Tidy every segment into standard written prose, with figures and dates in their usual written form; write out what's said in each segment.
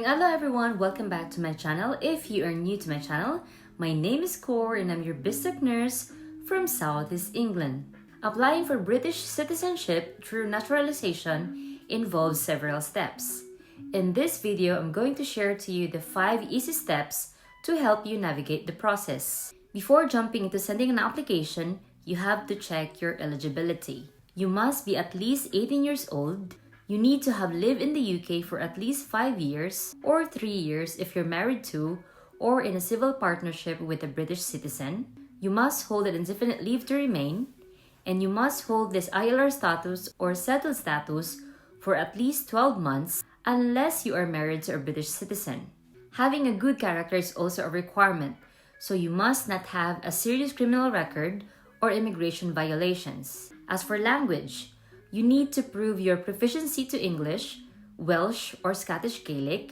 Hello everyone, welcome back to my channel. If you are new to my channel, my name is Cor and I'm your business nurse from Southeast England. Applying for British citizenship through naturalization involves several steps. In this video, I'm going to share to you the 5 easy steps to help you navigate the process. Before jumping into sending an application, you have to check your eligibility. You must be at least 18 years old. You need to have lived in the UK for at least 5 years or 3 years if you're married to or in a civil partnership with a British citizen. You must hold an indefinite leave to remain, and you must hold this ILR status or settled status for at least 12 months unless you are married to a British citizen. Having a good character is also a requirement, so you must not have a serious criminal record or immigration violations. As for language, you need to prove your proficiency to English, Welsh, or Scottish Gaelic,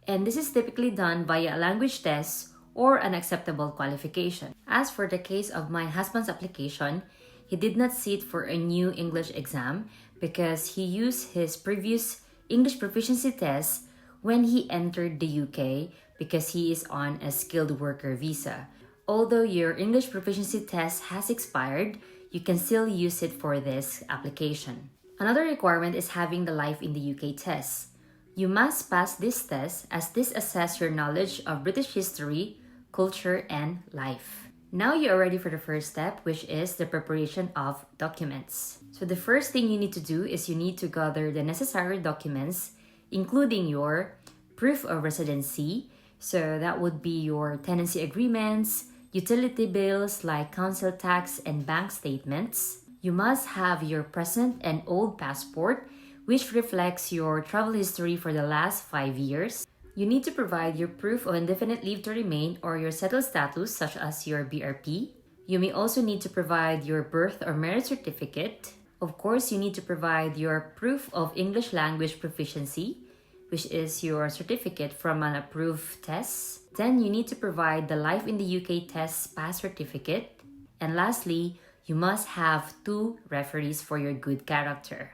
and this is typically done via a language test or an acceptable qualification. As for the case of my husband's application, he did not sit for a new English exam because he used his previous English proficiency test when he entered the UK because he is on a skilled worker visa. Although your English proficiency test has expired, you can still use it for this application. Another requirement is having the Life in the UK test. You must pass this test as this assesses your knowledge of British history, culture, and life. Now you are ready for the first step, which is the preparation of documents. So the first thing you need to do is you need to gather the necessary documents, including your proof of residency. So that would be your tenancy agreements, utility bills like council tax and bank statements. You must have your present and old passport, which reflects your travel history for the last 5 years. You need to provide your proof of indefinite leave to remain or your settled status, such as your BRP. You may also need to provide your birth or marriage certificate. Of course, you need to provide your proof of English language proficiency, which is your certificate from an approved test. Then you need to provide the Life in the UK test pass certificate. And lastly, you must have 2 referees for your good character.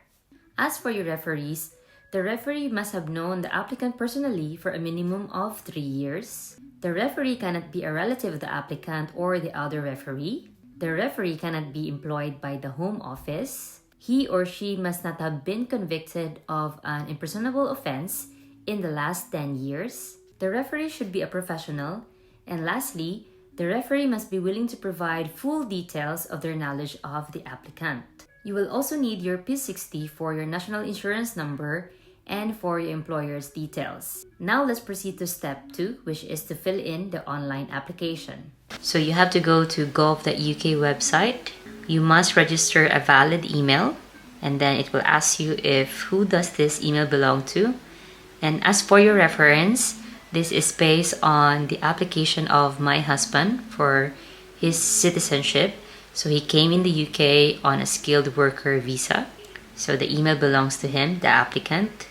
As for your referees, the referee must have known the applicant personally for a minimum of 3 years. The referee cannot be a relative of the applicant or the other referee. The referee cannot be employed by the Home Office. He or she must not have been convicted of an impersonable offense in the last 10 years. The referee should be a professional. And lastly, the referee must be willing to provide full details of their knowledge of the applicant. You will also need your P60 for your national insurance number and for your employer's details. Now let's proceed to step 2, which is to fill in the online application. So you have to go to gov.uk website. You must register a valid email, and then it will ask you if who does this email belong to. And as for your reference, this is based on the application of my husband for his citizenship. So he came in the UK on a skilled worker visa. So the email belongs to him, the applicant.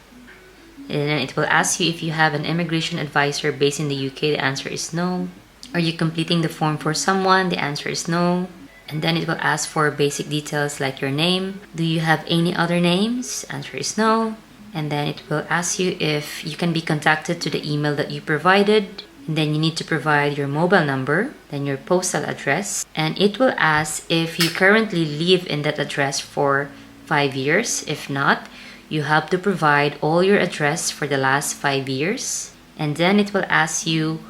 And then it will ask you if you have an immigration advisor based in the UK. The answer is no. Are you completing the form for someone? The answer is no. And then it will ask for basic details like your name. Do you have any other names? The answer is no. And then it will ask you if you can be contacted to the email that you provided. And then you need to provide your mobile number, then your postal address. And it will ask if you currently live in that address for 5 years. If not, you have to provide all your address for the last 5 years. And then it will ask you,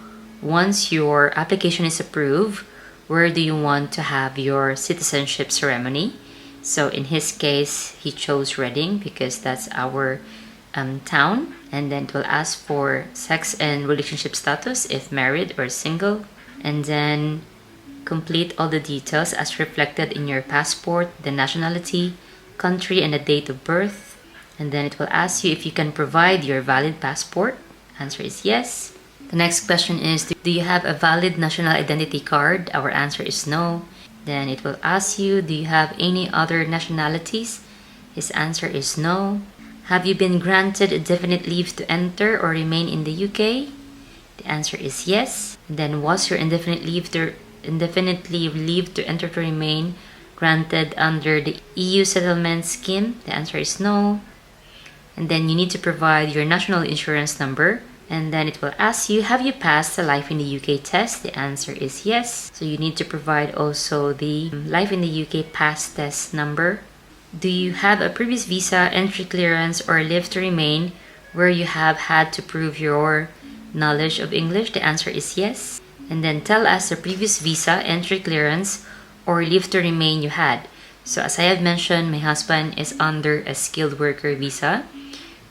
once your application is approved, where do you want to have your citizenship ceremony? So in his case, he chose Reading because that's our town. And then it will ask for sex and relationship status, if married or single. And then complete all the details as reflected in your passport, the nationality, country, and the date of birth. And then it will ask you if you can provide your valid passport. Answer is yes. The next question is, do you have a valid national identity card? Our answer is no. Then it will ask you, do you have any other nationalities? His answer is no. Have you been granted indefinite leave to enter or remain in the UK? The answer is yes. Then was your indefinite leave to enter to remain granted under the EU settlement scheme? The answer is no. And then you need to provide your national insurance number, And then it will ask you, have you passed the Life in the UK test? The answer is yes. So you need to provide also the Life in the UK pass test number. Do you have a previous visa, entry clearance, or leave to remain where you have had to prove your knowledge of English? The answer is yes. And then tell us the previous visa, entry clearance, or leave to remain you had. So as I have mentioned, my husband is under a skilled worker visa.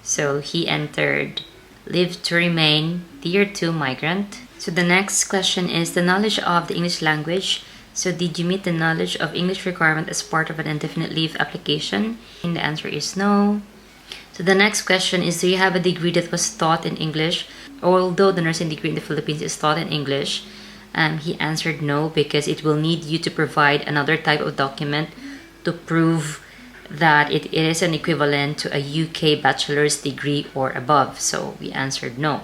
So he entered leave to remain tier 2 migrant. So the next question is the knowledge of the English language. So did you meet the knowledge of English requirement as part of an indefinite leave application? And the answer is no. So the next question is, do you have a degree that was taught in English? Although the nursing degree in the Philippines is taught in English, he answered no, because it will need you to provide another type of document to prove that it is an equivalent to a UK bachelor's degree or above. So we answered no.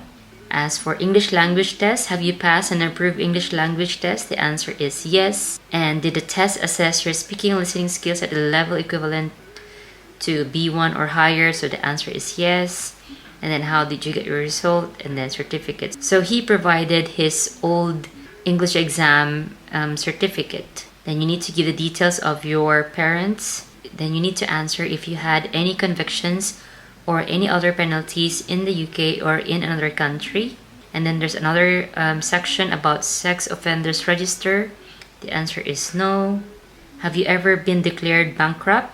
As for English language test, have you passed an approved English language test? The answer is yes. And did the test assess your speaking and listening skills at a level equivalent to B1 or higher? So the answer is yes. And then how did you get your result? And then certificates. So he provided his old English exam certificate. Then you need to give the details of your parents. Then you need to answer if you had any convictions or any other penalties in the UK or in another country. And then there's another section about sex offenders register. The answer is no. Have you ever been declared bankrupt?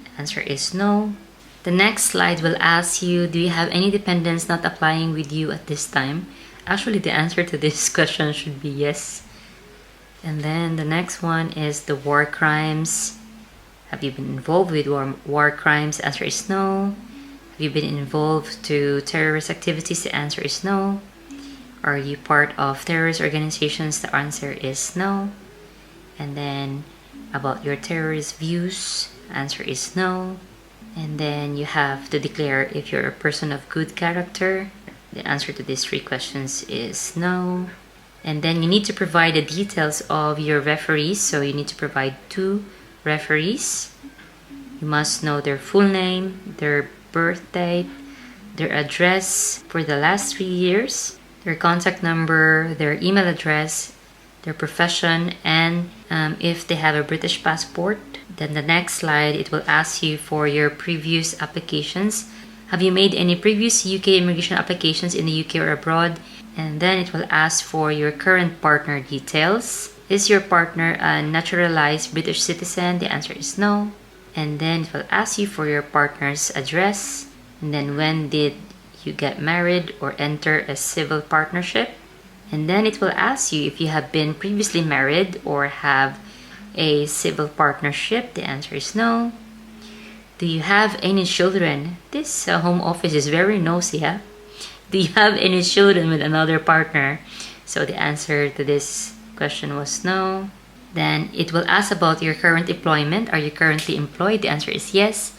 The answer is no. The next slide will ask you, do you have any dependents not applying with you at this time? Actually, the answer to this question should be yes. And then the next one is the war crimes. Have you been involved with war crimes? The answer is no. Have you been involved to terrorist activities? The answer is no. Are you part of terrorist organizations? The answer is no. And then about your terrorist views, the answer is no. And then you have to declare if you're a person of good character. The answer to these 3 questions is no. And then you need to provide the details of your referees. So you need to provide 2 referees. You must know their full name, their birth date, their address for the last 3 years, their contact number, their email address, their profession, and if they have a British passport. Then the next slide, it will ask you for your previous applications. Have you made any previous UK immigration applications in the UK or abroad? And then it will ask for your current partner details. Is your partner a naturalized British citizen? The answer is no. And then it will ask you for your partner's address. And then when did you get married or enter a civil partnership? And then it will ask you if you have been previously married or have a civil partnership. The answer is no. Do you have any children? This home office is very nosy, huh? Do you have any children with another partner? So the answer to this question was no. Then it will ask about your current employment. Are you currently employed? The answer is yes.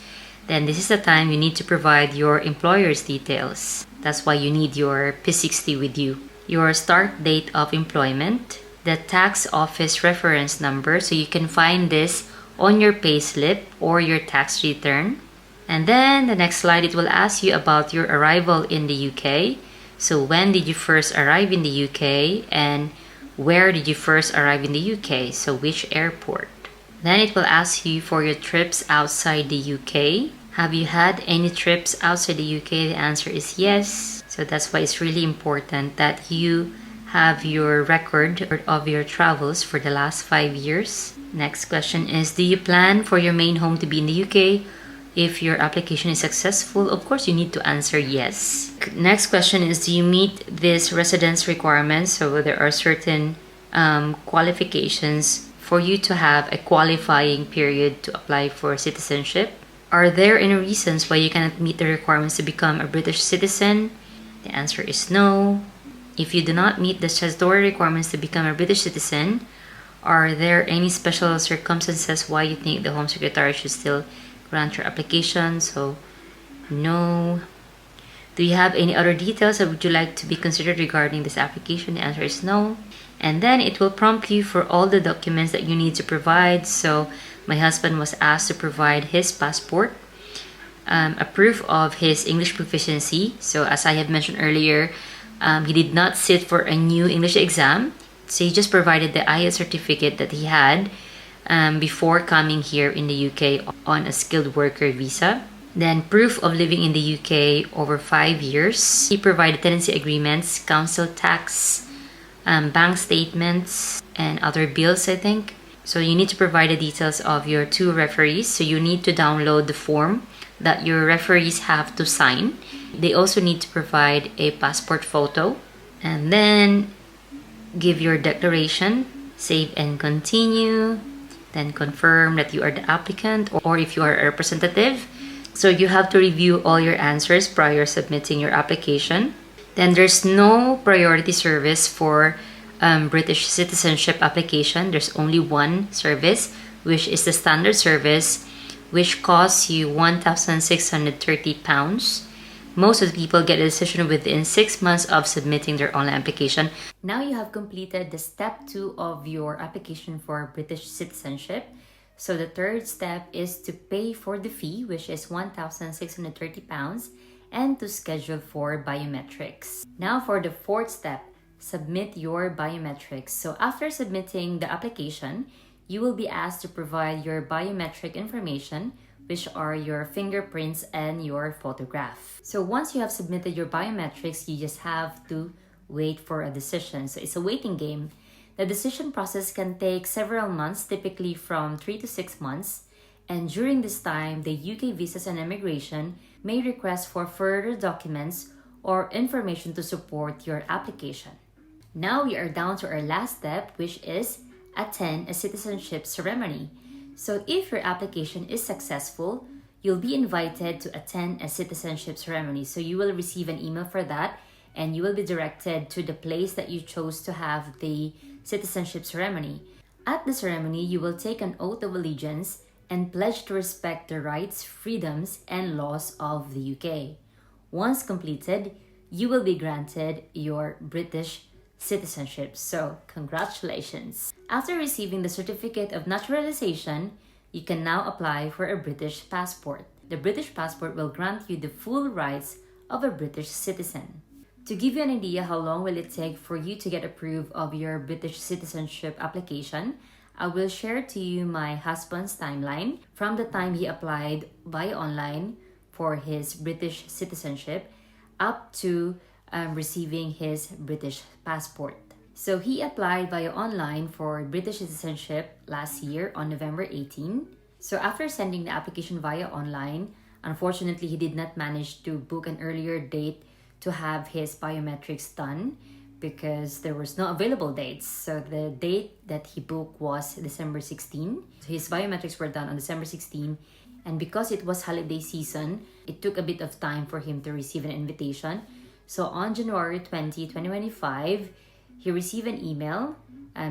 Then this is the time you need to provide your employer's details. That's why you need your P60 with you. Your start date of employment, the tax office reference number, so you can find this on your payslip or your tax return. And then the next slide, it will ask you about your arrival in the UK. So when did you first arrive in the UK and where did you first arrive in the UK? So which airport? Then it will ask you for your trips outside the UK. Have you had any trips outside the UK? The answer is yes. So that's why it's really important that you have your record of your travels for the last 5 years. Next question is, do you plan for your main home to be in the UK? If your application is successful, of course, you need to answer yes. Next question is, do you meet this residence requirements? So there are certain qualifications for you to have a qualifying period to apply for citizenship. Are there any reasons why you cannot meet the requirements to become a British citizen? The answer is no. If you do not meet the statutory requirements to become a British citizen, are there any special circumstances why you think the Home Secretary should still grant your application? So no. Do you have any other details that would you like to be considered regarding this application? The answer is no. And then it will prompt you for all the documents that you need to provide. So my husband was asked to provide his passport, a proof of his English proficiency. So as I have mentioned earlier, He did not sit for a new English exam, so he just provided the IELTS certificate that he had before coming here in the UK on a skilled worker visa. Then proof of living in the UK over 5 years. He provided tenancy agreements, council tax, bank statements, and other bills, I think. So you need to provide the details of your 2 referees. So you need to download the form that your referees have to sign. They also need to provide a passport photo. And then give your declaration, save and continue. Then confirm that you are the applicant or if you are a representative. So you have to review all your answers prior submitting your application. Then there's no priority service for British citizenship application. There's only one service, which is the standard service, which costs you £1,630. Most of the people get a decision within 6 months of submitting their online application. Now you have completed the step 2 of your application for British citizenship. So the third step is to pay for the fee, which is £1,630, and to schedule for biometrics. Now for the fourth step, submit your biometrics. So after submitting the application, you will be asked to provide your biometric information, which are your fingerprints and your photograph. So once you have submitted your biometrics, you just have to wait for a decision. So it's a waiting game. The decision process can take several months, typically from 3 to 6 months. And during this time, the UK Visas and Immigration may request for further documents or information to support your application. Now we are down to our last step, which is attend a citizenship ceremony. So if your application is successful, you'll be invited to attend a citizenship ceremony. So you will receive an email for that, and you will be directed to the place that you chose to have the citizenship ceremony. At the ceremony, you will take an oath of allegiance and pledge to respect the rights, freedoms, and laws of the UK. Once completed, you will be granted your British citizenship. So, congratulations! After receiving the certificate of naturalization, you can now apply for a British passport. The British passport will grant you the full rights of a British citizen. To give you an idea how long will it take for you to get approved of your British citizenship application, I will share to you my husband's timeline from the time he applied via online for his British citizenship up to receiving his British passport. So he applied via online for British citizenship last year on November 18. So after sending the application via online, unfortunately he did not manage to book an earlier date to have his biometrics done because there was no available dates. So the date that he booked was December 16. So his biometrics were done on December 16. And because it was holiday season, it took a bit of time for him to receive an invitation. So on January 20, 2025, he received an email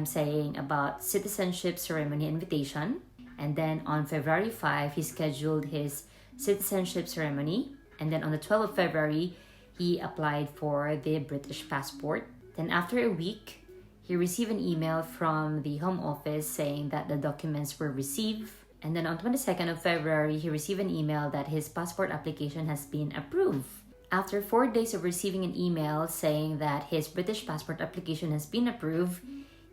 saying about citizenship ceremony invitation. And then on February 5, he scheduled his citizenship ceremony. And then on the 12th of February, he applied for the British passport. Then after a week, he received an email from the Home Office saying that the documents were received. And then on 22nd of February, he received an email that his passport application has been approved. After 4 days of receiving an email saying that his British passport application has been approved,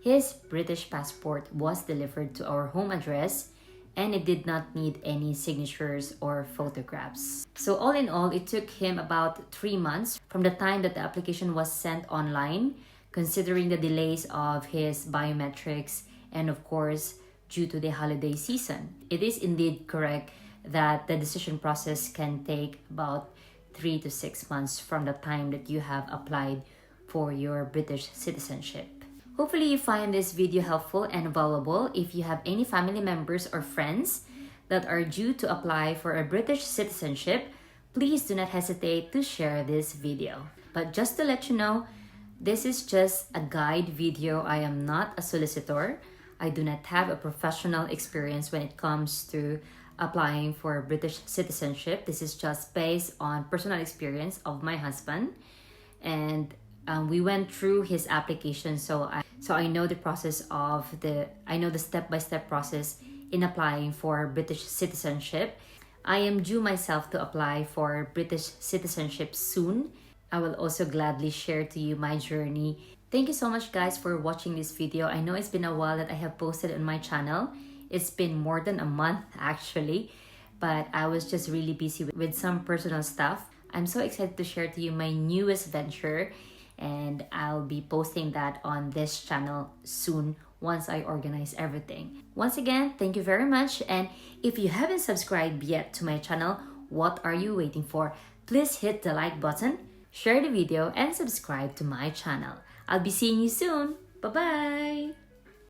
his British passport was delivered to our home address, and it did not need any signatures or photographs. So all in all, it took him about 3 months from the time that the application was sent online, considering the delays of his biometrics and of course, due to the holiday season. It is indeed correct that the decision process can take about 3 to 6 months from the time that you have applied for your British citizenship. Hopefully you find this video helpful and valuable. If you have any family members or friends that are due to apply for a British citizenship, please do not hesitate to share this video. But just to let you know, this is just a guide video. I am not a solicitor. I do not have a professional experience when it comes to applying for British citizenship. This is just based on personal experience of my husband, and we went through his application, so I know the process of I know the step-by-step process in applying for British citizenship. I am due myself to apply for British citizenship soon. I will also gladly share to you my journey. Thank you so much guys for watching this video. I know it's been a while that I have posted on my channel. It's been more than a month actually, but I was just really busy with some personal stuff. I'm so excited to share to you my newest venture, and I'll be posting that on this channel soon once I organize everything. Once again, thank you very much, and if you haven't subscribed yet to my channel, what are you waiting for? Please hit the like button, share the video, and subscribe to my channel. I'll be seeing you soon. Bye-bye!